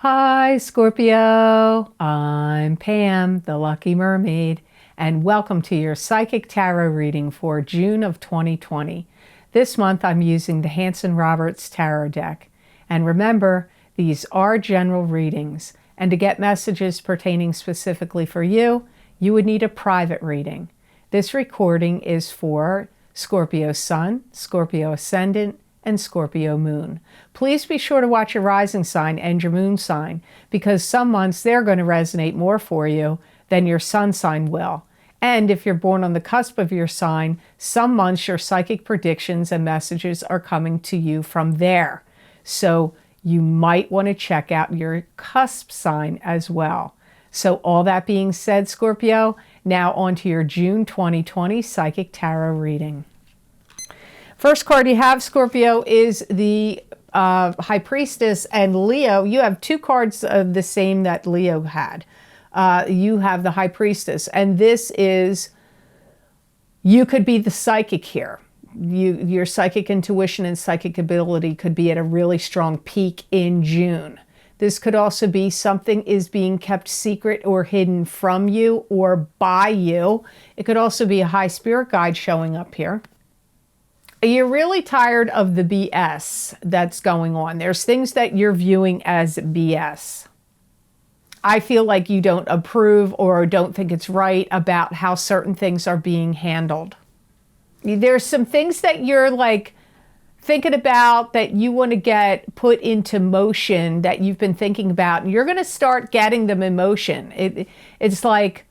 Hi, Scorpio. I'm Pam, the Lucky Mermaid, and welcome to your Psychic Tarot reading for June of 2020. This month I'm using the Hanson-Roberts Tarot deck. And remember, these are general readings, and to get messages pertaining specifically for you, you would need a private reading. This recording is for Scorpio Sun, Scorpio Ascendant, and Scorpio Moon. Please be sure to watch your rising sign and your moon sign, because some months they're going to resonate more for you than your sun sign will. And if you're born on the cusp of your sign, some months your psychic predictions and messages are coming to you from there. So you might want to check out your cusp sign as well. So all that being said, Scorpio, now on to your June 2020 Psychic Tarot reading. First card you have, Scorpio, is the High Priestess, and Leo, you have two cards of the same that Leo had. You have the High Priestess, and this is, you could be the psychic here. Your psychic intuition and psychic ability could be at a really strong peak in June. This could also be something is being kept secret or hidden from you or by you. It could also be a high spirit guide showing up here. You're really tired of the BS that's going on. There's things that you're viewing as BS. I feel like you don't approve or don't think it's right about how certain things are being handled. There's some things that you're like thinking about that you want to get put into motion that you've been thinking about, and you're going to start getting them in motion. It's like,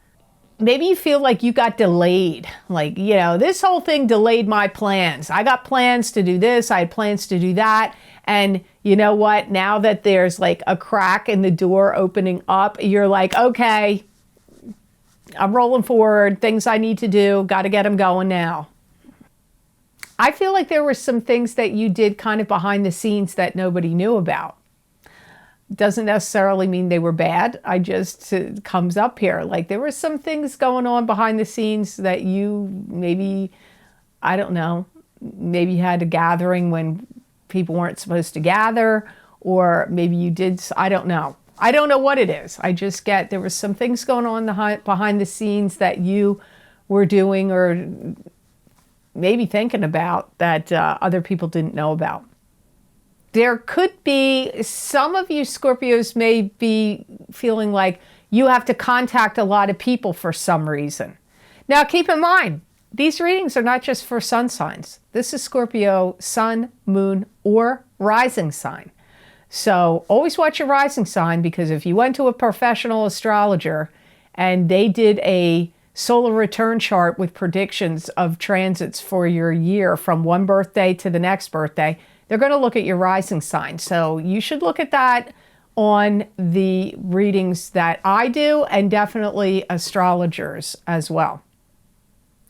maybe you feel like you got delayed. Like, you know, this whole thing delayed my plans. I got plans to do this. I had plans to do that. And you know what? Now that there's like a crack in the door opening up, you're like, okay, I'm rolling forward. Things I need to do. Got to get them going now. I feel like there were some things that you did kind of behind the scenes that nobody knew about. Doesn't necessarily mean they were bad. It comes up here. Like there were some things going on behind the scenes that you maybe, I don't know, maybe you had a gathering when people weren't supposed to gather, or maybe you did, I don't know. I don't know what it is. I just get, there was some things going on behind the scenes that you were doing or maybe thinking about that other people didn't know about. There could be, some of you Scorpios may be feeling like you have to contact a lot of people for some reason. Now keep in mind, these readings are not just for sun signs. This is Scorpio sun, moon, or rising sign. So always watch your rising sign, because if you went to a professional astrologer and they did a solar return chart with predictions of transits for your year from one birthday to the next birthday, they're going to look at your rising sign. So you should look at that on the readings that I do, and definitely astrologers as well.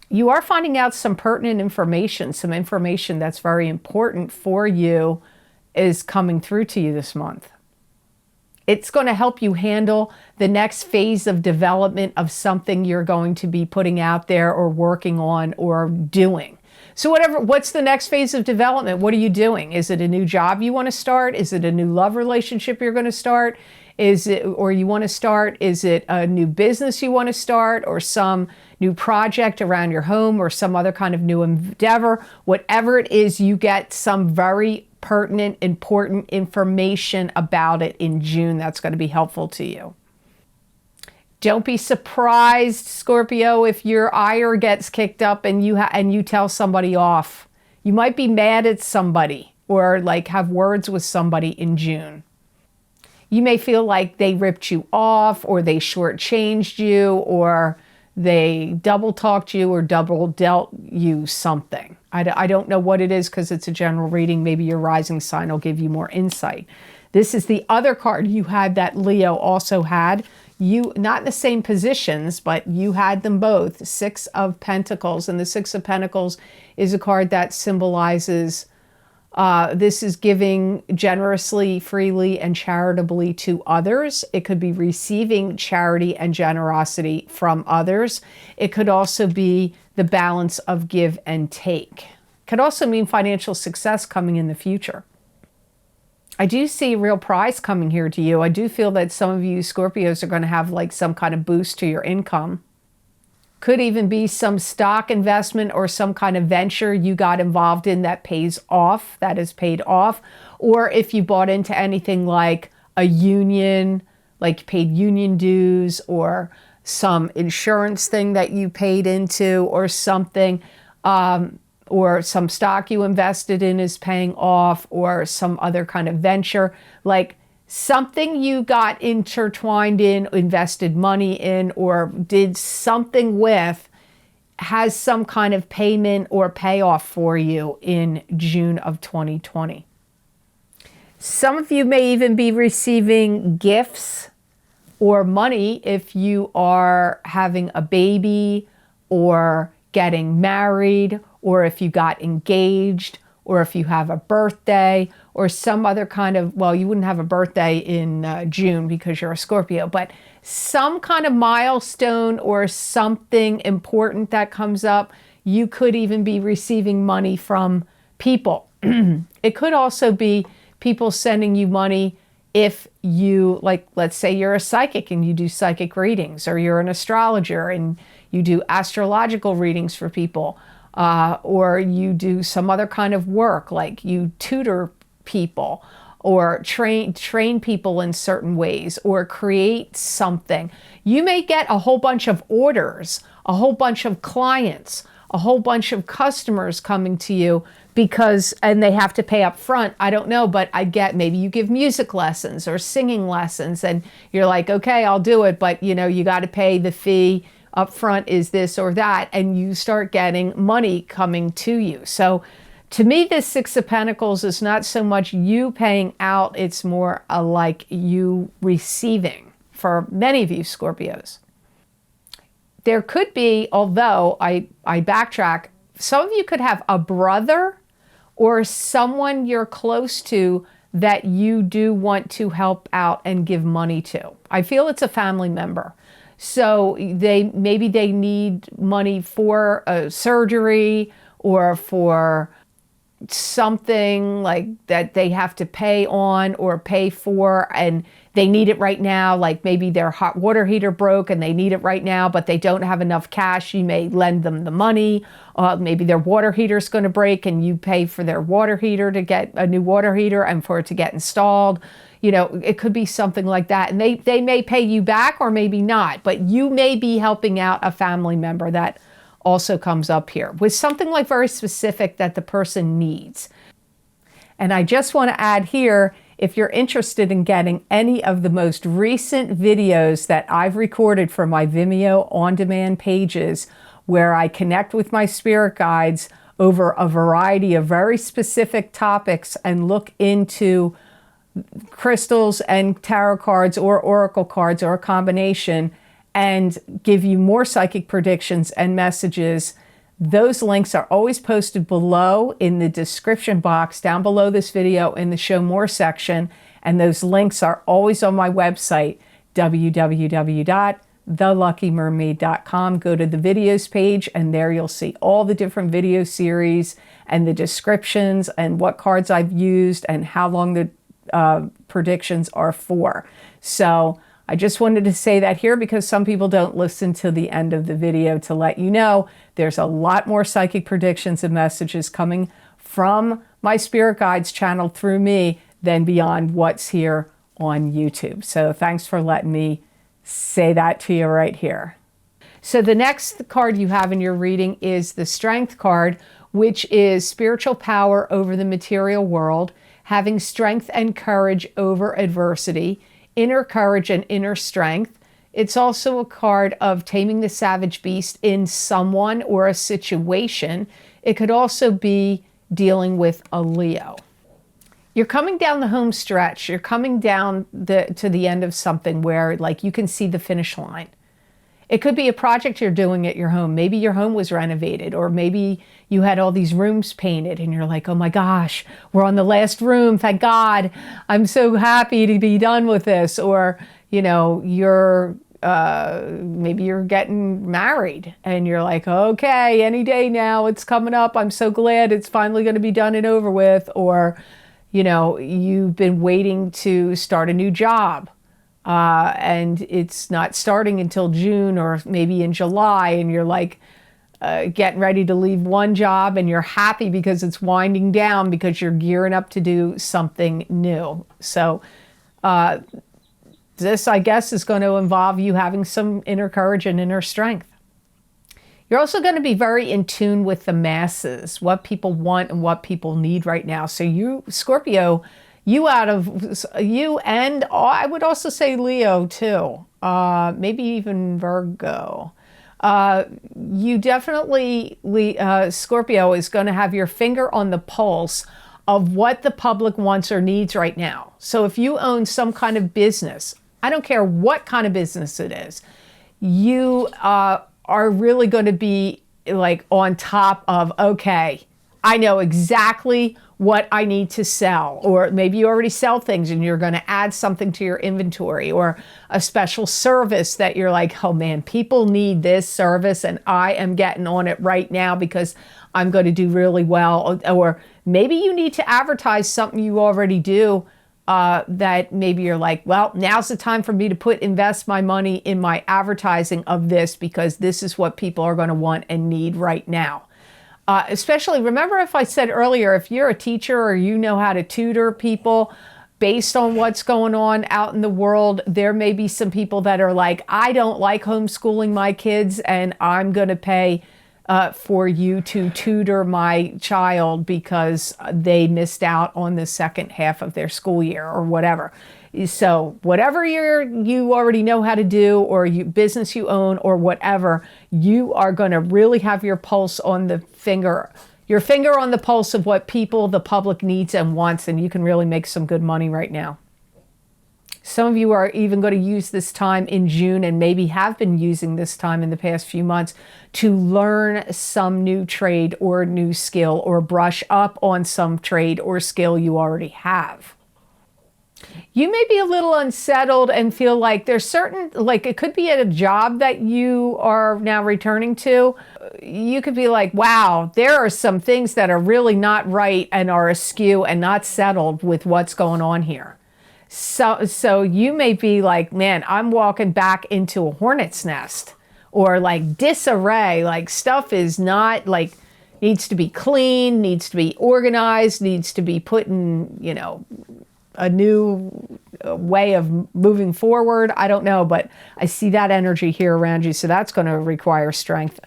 You are finding out some pertinent information, some information that's very important for you is coming through to you this month. It's going to help you handle the next phase of development of something you're going to be putting out there or working on or doing. So what's the next phase of development? What are you doing? Is it a new job you want to start? Is it a new love relationship you're going to start? Is it a new business you want to start, or some new project around your home, or some other kind of new endeavor? Whatever it is, you get some very pertinent, important information about it in June that's going to be helpful to you. Don't be surprised, Scorpio, if your ire gets kicked up and you tell somebody off. You might be mad at somebody or like have words with somebody in June. You may feel like they ripped you off, or they shortchanged you, or they double talked you or double dealt you something. I don't know what it is, because it's a general reading. Maybe your rising sign will give you more insight. This is the other card you had that Leo also had. You, not in the same positions, but you had them both. Six of Pentacles. And the Six of Pentacles is a card that symbolizes this is giving generously, freely, and charitably to others. It could be receiving charity and generosity from others. It could also be the balance of give and take. It could also mean financial success coming in the future. I do see a real prize coming here to you. I do feel that some of you Scorpios are going to have like some kind of boost to your income. Could even be some stock investment or some kind of venture you got involved in that pays off, that is paid off. Or if you bought into anything like a union, like paid union dues, or some insurance thing that you paid into, or something, or some stock you invested in is paying off, or some other kind of venture, like something you got intertwined in, invested money in, or did something with, has some kind of payment or payoff for you in June of 2020. Some of you may even be receiving gifts or money if you are having a baby, or getting married, or if you got engaged, or if you have a birthday, or some other kind of, well, you wouldn't have a birthday in June because you're a Scorpio, but some kind of milestone or something important that comes up. You could even be receiving money from people. It could also be people sending you money if you, like, let's say you're a psychic and you do psychic readings, or you're an astrologer and you do astrological readings for people. Or you do some other kind of work, like you tutor people, or train people in certain ways, or create something. You may get a whole bunch of orders, a whole bunch of clients, a whole bunch of customers coming to you because, and they have to pay up front. I don't know, but I get, maybe you give music lessons or singing lessons and you're like, okay, I'll do it, but you know, you got to pay the fee up front, is this or that, and you start getting money coming to you. So to me, this Six of Pentacles is not so much you paying out, it's more like you receiving for many of you Scorpios. There could be, although I backtrack, some of you could have a brother or someone you're close to that you do want to help out and give money to. I feel it's a family member. So maybe they need money for a surgery, or for something like that they have to pay on or pay for, and they need it right now. Like maybe their hot water heater broke and they need it right now, but they don't have enough cash. You may lend them the money. Maybe their water heater is going to break and you pay for their water heater to get a new water heater and for it to get installed. You know, it could be something like that. And they may pay you back or maybe not, but you may be helping out a family member. That also comes up here with something like very specific that the person needs. And I just want to add here, if you're interested in getting any of the most recent videos that I've recorded for my Vimeo on-demand pages, where I connect with my spirit guides over a variety of very specific topics and look into crystals and tarot cards or oracle cards or a combination, and give you more psychic predictions and messages, those links are always posted below in the description box down below this video in the Show More section. And those links are always on my website, www.theluckymermaid.com. Go to the videos page and there you'll see all the different video series and the descriptions and what cards I've used and how long the predictions are for. So I just wanted to say that here because some people don't listen to the end of the video, to let you know there's a lot more psychic predictions and messages coming from my spirit guides channel through me than beyond what's here on YouTube. So thanks for letting me say that to you right here. So the next card you have in your reading is the Strength card, which is spiritual power over the material world, having strength and courage over adversity, inner courage and inner strength. It's also a card of taming the savage beast in someone or a situation. It could also be dealing with a Leo. You're coming down the home stretch. You're coming down to the end of something where like you can see the finish line. It could be a project you're doing at your home. Maybe your home was renovated, or maybe you had all these rooms painted and you're like, oh my gosh, we're on the last room. Thank God. I'm so happy to be done with this. Or, you know, maybe you're getting married and you're like, okay, any day now, it's coming up. I'm so glad it's finally going to be done and over with. Or, you've been waiting to start a new job, and it's not starting until June or maybe in July, and you're like getting ready to leave one job, and you're happy because it's winding down because you're gearing up to do something new. So this, I guess, is going to involve you having some inner courage and inner strength. You're also going to be very in tune with the masses, what people want and what people need right now. So you, Scorpio, you and I would also say Leo too, maybe even Virgo. You definitely, Scorpio is going to have your finger on the pulse of what the public wants or needs right now. So if you own some kind of business, I don't care what kind of business it is, you are really going to be like on top of, okay, I know exactly what I need to sell. Or maybe you already sell things and you're going to add something to your inventory, or a special service that you're like, oh man, people need this service and I am getting on it right now because I'm going to do really well. Or maybe you need to advertise something you already do, that maybe you're like, well, now's the time for me to invest my money in my advertising of this because this is what people are going to want and need right now. Especially, remember if I said earlier, if you're a teacher or you know how to tutor people based on what's going on out in the world, there may be some people that are like, I don't like homeschooling my kids and I'm going to pay for you to tutor my child because they missed out on the second half of their school year or whatever. So whatever you already know how to do, or business you own or whatever, you are going to really have your pulse on the finger, your finger on the pulse of what people, the public needs and wants, and you can really make some good money right now. Some of you are even going to use this time in June, and maybe have been using this time in the past few months, to learn some new trade or new skill, or brush up on some trade or skill you already have. You may be a little unsettled and feel like there's certain, like it could be at a job that you are now returning to. You could be like, wow, there are some things that are really not right and are askew and not settled with what's going on here. So you may be like, man, I'm walking back into a hornet's nest, or like disarray, like stuff is not like, needs to be clean, needs to be organized, needs to be put in, a new way of moving forward. I don't know, but I see that energy here around you. So that's going to require strength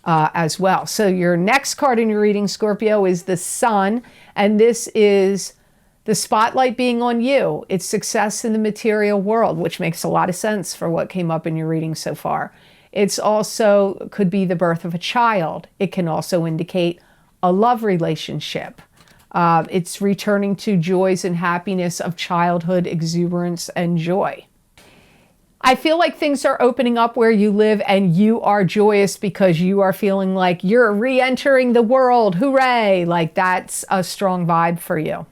as well. So your next card in your reading, Scorpio, is the Sun. And this is the spotlight being on you. It's success in the material world, which makes a lot of sense for what came up in your reading so far. It's also could be the birth of a child. It can also indicate a love relationship. It's returning to joys and happiness of childhood, exuberance and joy. I feel like things are opening up where you live, and you are joyous because you are feeling like you're re-entering the world. Hooray! Like that's a strong vibe for you.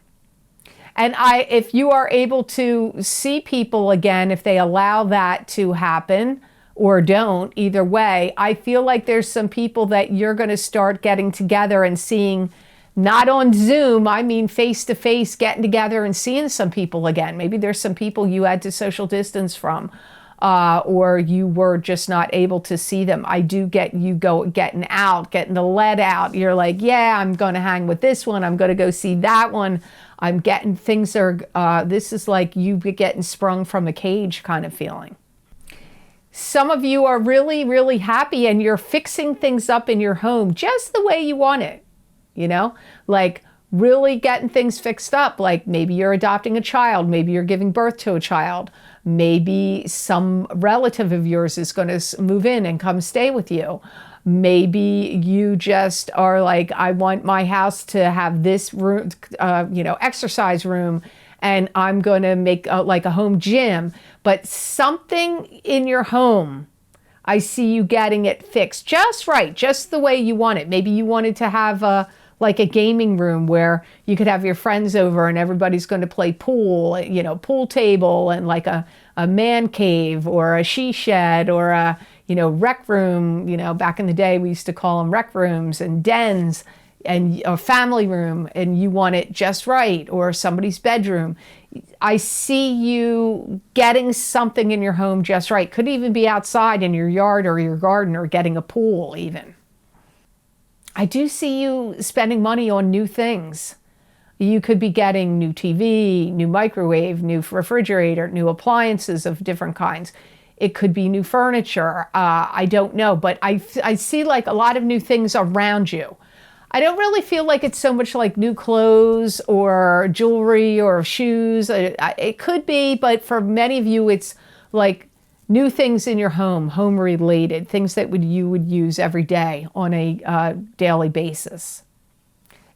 And if you are able to see people again, if they allow that to happen or don't, either way, I feel like there's some people that you're going to start getting together and seeing, not on Zoom, I mean face-to-face, getting together and seeing some people again. Maybe there's some people you had to social distance from, or you were just not able to see them. I do get you getting out, getting the lead out. You're like, yeah, I'm going to hang with this one. I'm going to go see that one. I'm getting things this is like you getting sprung from a cage kind of feeling. Some of you are really, really happy and you're fixing things up in your home just the way you want it, like really getting things fixed up. Like maybe you're adopting a child, maybe you're giving birth to a child, maybe some relative of yours is going to move in and come stay with you. Maybe you just are like, I want my house to have this room, exercise room, and I'm going to make like a home gym. But something in your home, I see you getting it fixed just right, just the way you want it. Maybe you wanted to have like a gaming room where you could have your friends over and everybody's going to play pool, pool table and like a man cave or a she shed or a, rec room. Back in the day, we used to call them rec rooms and dens. and a family room and you want it just right, or somebody's bedroom. I see you getting something in your home just right. Could even be outside in your yard or your garden, or getting a pool even. I do see you spending money on new things. You could be getting new TV, new microwave, new refrigerator, new appliances of different kinds. It could be new furniture. I don't know, but I see like a lot of new things around you. I don't really feel like it's so much like new clothes or jewelry or shoes. It could be, but for many of you, it's like new things in your home, home related, things that you would use every day on a daily basis.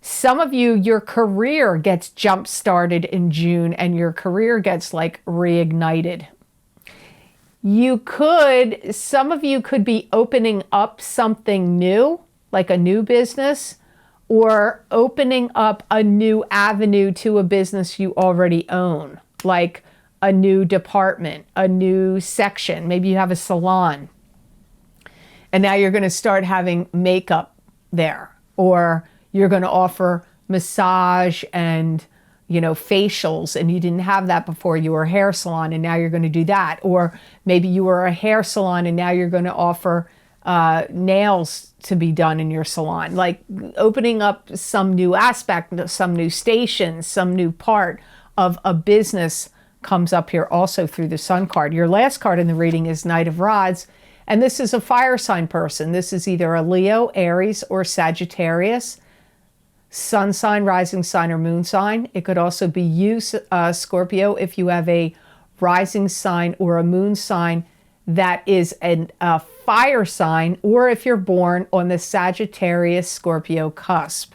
Some of you, your career gets jump started in June and your career gets like reignited. Some of you could be opening up something new, like a new business, or opening up a new avenue to a business you already own, like a new department, a new section. Maybe you have a salon and now you're going to start having makeup there, or you're going to offer massage and facials, and you didn't have that before. You were a hair salon and now you're going to do that. Or maybe you were a hair salon and now you're going to offer nails to be done in your salon. Like opening up some new aspect, some new station, some new part of a business comes up here also through the Sun card. Your last card in the reading is Knight of Rods, and this is a fire sign person. This is either a Leo, Aries, or Sagittarius. Sun sign, rising sign, or moon sign. It could also be you, Scorpio, if you have a rising sign or a moon sign that is a fire sign, or if you're born on the Sagittarius-Scorpio cusp.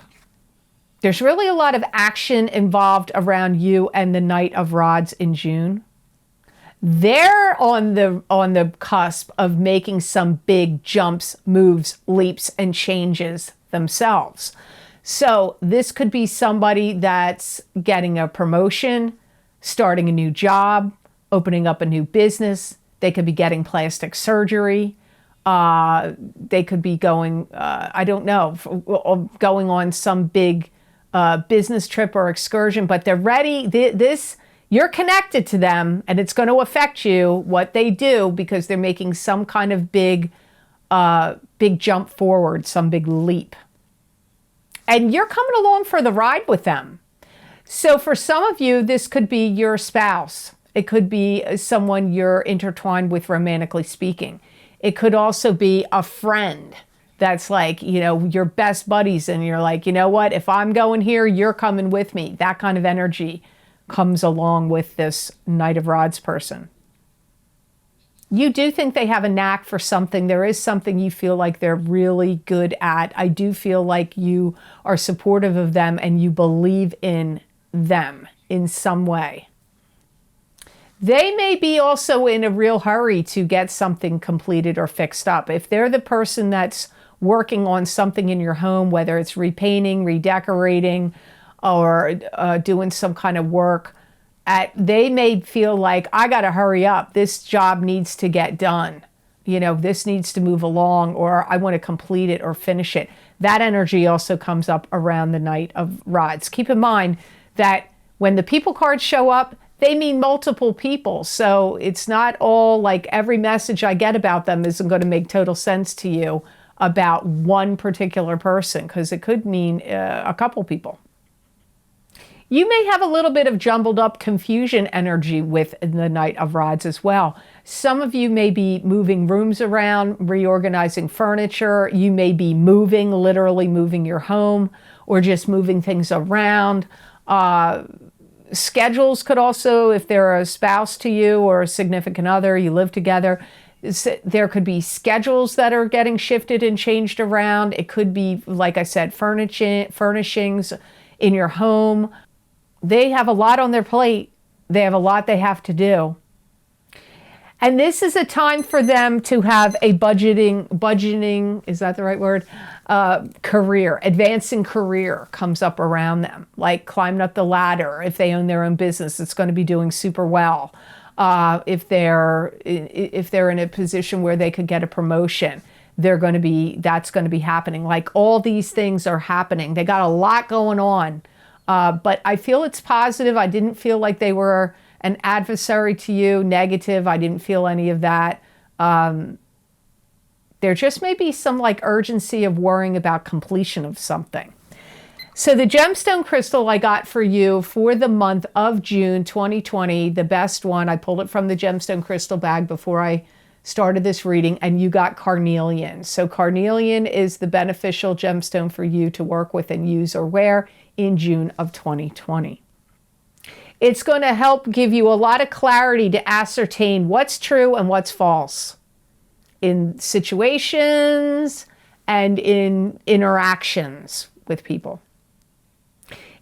There's really a lot of action involved around you and the Knight of Rods in June. They're on the cusp of making some big jumps, moves, leaps, and changes themselves. So this could be somebody that's getting a promotion, starting a new job, opening up a new business. They could be getting plastic surgery. They could be going, going on some big business trip or excursion, but they're ready. You're connected to them, and it's going to affect you, what they do, because they're making some kind of big jump forward, some big leap. And you're coming along for the ride with them. So for some of you, this could be your spouse. It could be someone you're intertwined with romantically speaking. It could also be a friend that's like, your best buddies, and you're like, you know what, if I'm going here, you're coming with me. That kind of energy comes along with this Knight of Rods person. You do think they have a knack for something. There is something you feel like they're really good at. I do feel like you are supportive of them and you believe in them in some way. They may be also in a real hurry to get something completed or fixed up. If they're the person that's working on something in your home, whether it's repainting, redecorating, or doing some kind of work, they may feel like, I got to hurry up. This job needs to get done. This needs to move along, or I want to complete it or finish it. That energy also comes up around the Knight of Rods. Keep in mind that when the people cards show up, they mean multiple people. So it's not all like every message I get about them isn't going to make total sense to you about one particular person, because it could mean a couple people. You may have a little bit of jumbled up confusion energy with the Knight of Rods as well. Some of you may be moving rooms around, reorganizing furniture. You may be literally moving your home, or just moving things around. Schedules could also, if they're a spouse to you or a significant other, you live together, there could be schedules that are getting shifted and changed around. It could be, like I said, furnishings in your home. They have a lot on their plate. They have a lot they have to do. And this is a time for them to have a budgeting, is that the right word? Career, advancing career comes up around them, like climbing up the ladder. If they own their own business, it's going to be doing super well. If they're in a position where they could get a promotion, that's going to be happening. Like all these things are happening. They got a lot going on. But I feel it's positive. I didn't feel like they were an adversary to you, negative. I didn't feel any of that. There just may be some like urgency of worrying about completion of something. So the gemstone crystal I got for you for the month of June 2020, the best one, I pulled it from the gemstone crystal bag before I started this reading, and you got Carnelian. So Carnelian is the beneficial gemstone for you to work with and use or wear in June of 2020. It's going to help give you a lot of clarity to ascertain what's true and what's false in situations and in interactions with people.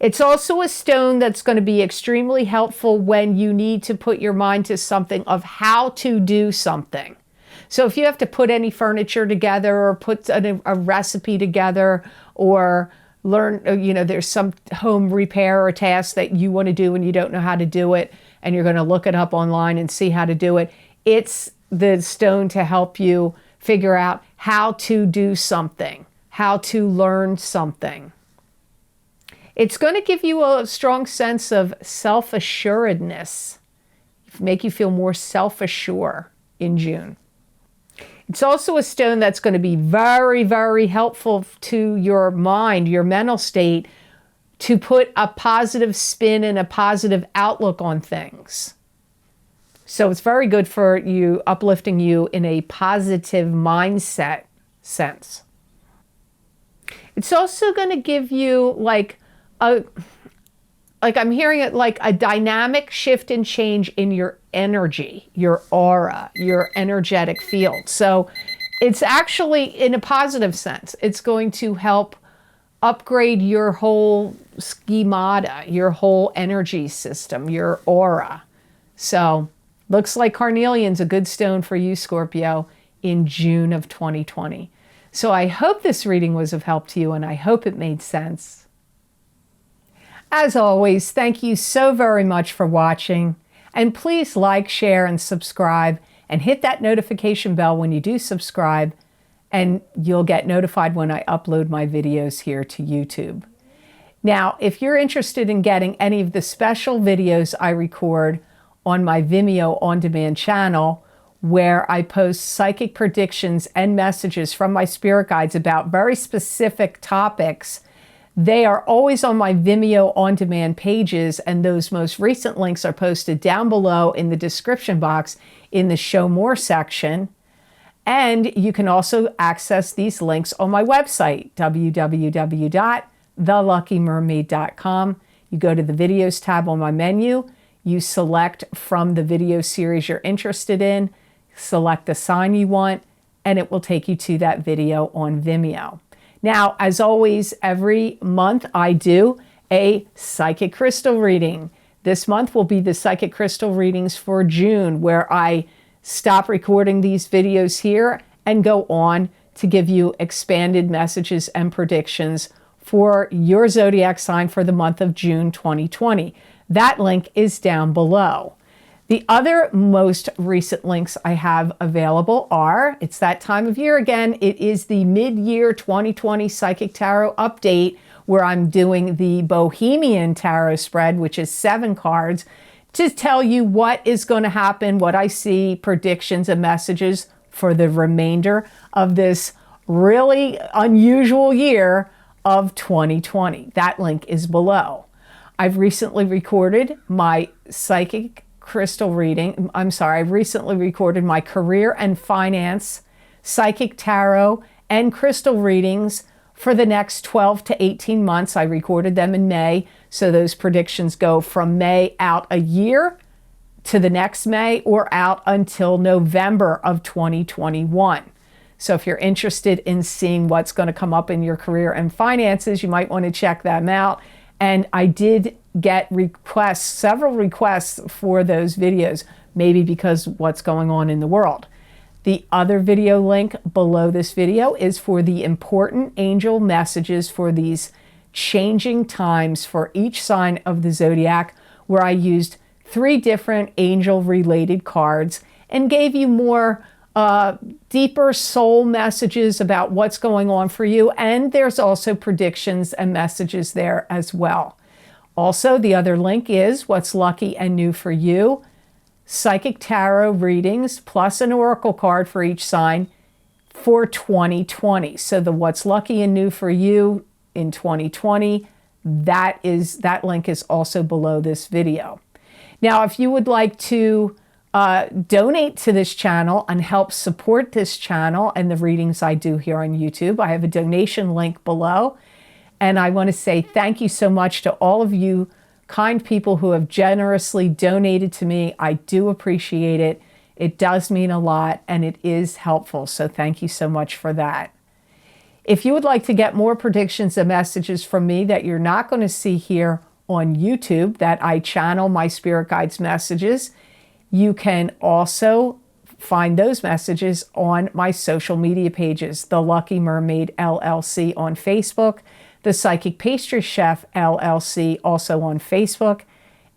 It's also a stone that's going to be extremely helpful when you need to put your mind to something of how to do something. So if you have to put any furniture together or put a recipe together or learn, there's some home repair or task that you want to do and you don't know how to do it and you're going to look it up online and see how to do it, it's the stone to help you figure out how to do something, how to learn something. It's going to give you a strong sense of self-assuredness, make you feel more self-assured in June. It's also a stone that's going to be very, very helpful to your mind, your mental state, to put a positive spin and a positive outlook on things. So it's very good for you, uplifting you in a positive mindset sense. It's also going to give you like I'm hearing it like a dynamic shift and change in your energy, your aura, your energetic field. So it's actually in a positive sense. It's going to help upgrade your whole schemata, your whole energy system, your aura. So looks like Carnelian's a good stone for you, Scorpio, in June of 2020. So I hope this reading was of help to you, and I hope it made sense. As always, thank you so very much for watching, and please like, share, and subscribe, and hit that notification bell when you do subscribe, and you'll get notified when I upload my videos here to YouTube. Now, if you're interested in getting any of the special videos I record on my Vimeo on-demand channel, where I post psychic predictions and messages from my spirit guides about very specific topics, they are always on my Vimeo on-demand pages, and those most recent links are posted down below in the description box in the Show More section. And you can also access these links on my website, www.theluckymermaid.com. You go to the Videos tab on my menu, you select from the video series you're interested in, select the sign you want, and it will take you to that video on Vimeo. Now, as always, every month I do a psychic crystal reading. This month will be the psychic crystal readings for June, where I stop recording these videos here and go on to give you expanded messages and predictions for your zodiac sign for the month of June 2020. That link is down below. The other most recent links I have available are, it's that time of year again, it is the mid-year 2020 Psychic Tarot update, where I'm doing the Bohemian Tarot spread, which is 7 cards, to tell you what is going to happen, what I see, predictions and messages for the remainder of this really unusual year of 2020. That link is below. I've recently recorded my psychic crystal reading. I've recently recorded my career and finance, psychic tarot, and crystal readings for the next 12 to 18 months. I recorded them in May, so those predictions go from May out a year to the next May, or out until November of 2021. So if you're interested in seeing what's going to come up in your career and finances, you might want to check them out. And I did get requests, several requests for those videos, maybe because what's going on in the world. The other video link below this video is for the important angel messages for these changing times for each sign of the zodiac, where I used 3 different angel related cards and gave you more deeper soul messages about what's going on for you. And there's also predictions and messages there as well. Also, the other link is What's Lucky and New for You, Psychic Tarot readings, plus an oracle card for each sign for 2020. So the What's Lucky and New for You in 2020, that link is also below this video. Now, if you would like to donate to this channel and help support this channel and the readings I do here on YouTube, I have a donation link below. And I want to say thank you so much to all of you kind people who have generously donated to me. I do appreciate it. It does mean a lot and it is helpful. So thank you so much for that. If you would like to get more predictions and messages from me that you're not going to see here on YouTube, that I channel my spirit guides messages, you can also find those messages on my social media pages, The Lucky Mermaid LLC on Facebook, The Psychic Pastry Chef LLC also on Facebook,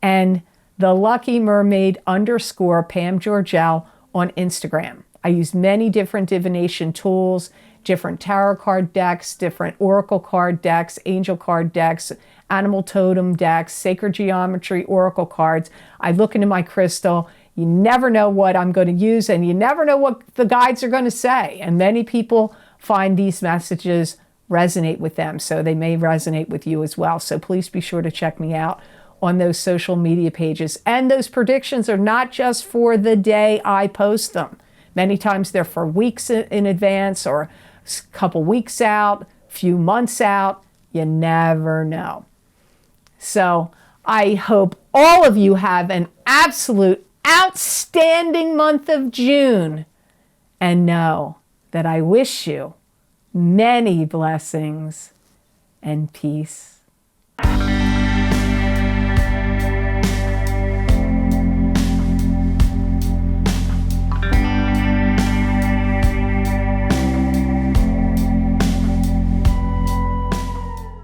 and The Lucky Mermaid _ Pam Georgel on Instagram. I use many different divination tools, different tarot card decks, different oracle card decks, angel card decks, animal totem decks, sacred geometry oracle cards. I look into my crystal. You never know what I'm going to use, and you never know what the guides are going to say. And many people find these messages resonate with them, so they may resonate with you as well. So please be sure to check me out on those social media pages. And those predictions are not just for the day I post them. Many times they're for weeks in advance or a couple weeks out, few months out. You never know. So I hope all of you have an absolute outstanding month of June, and know that I wish you many blessings and peace.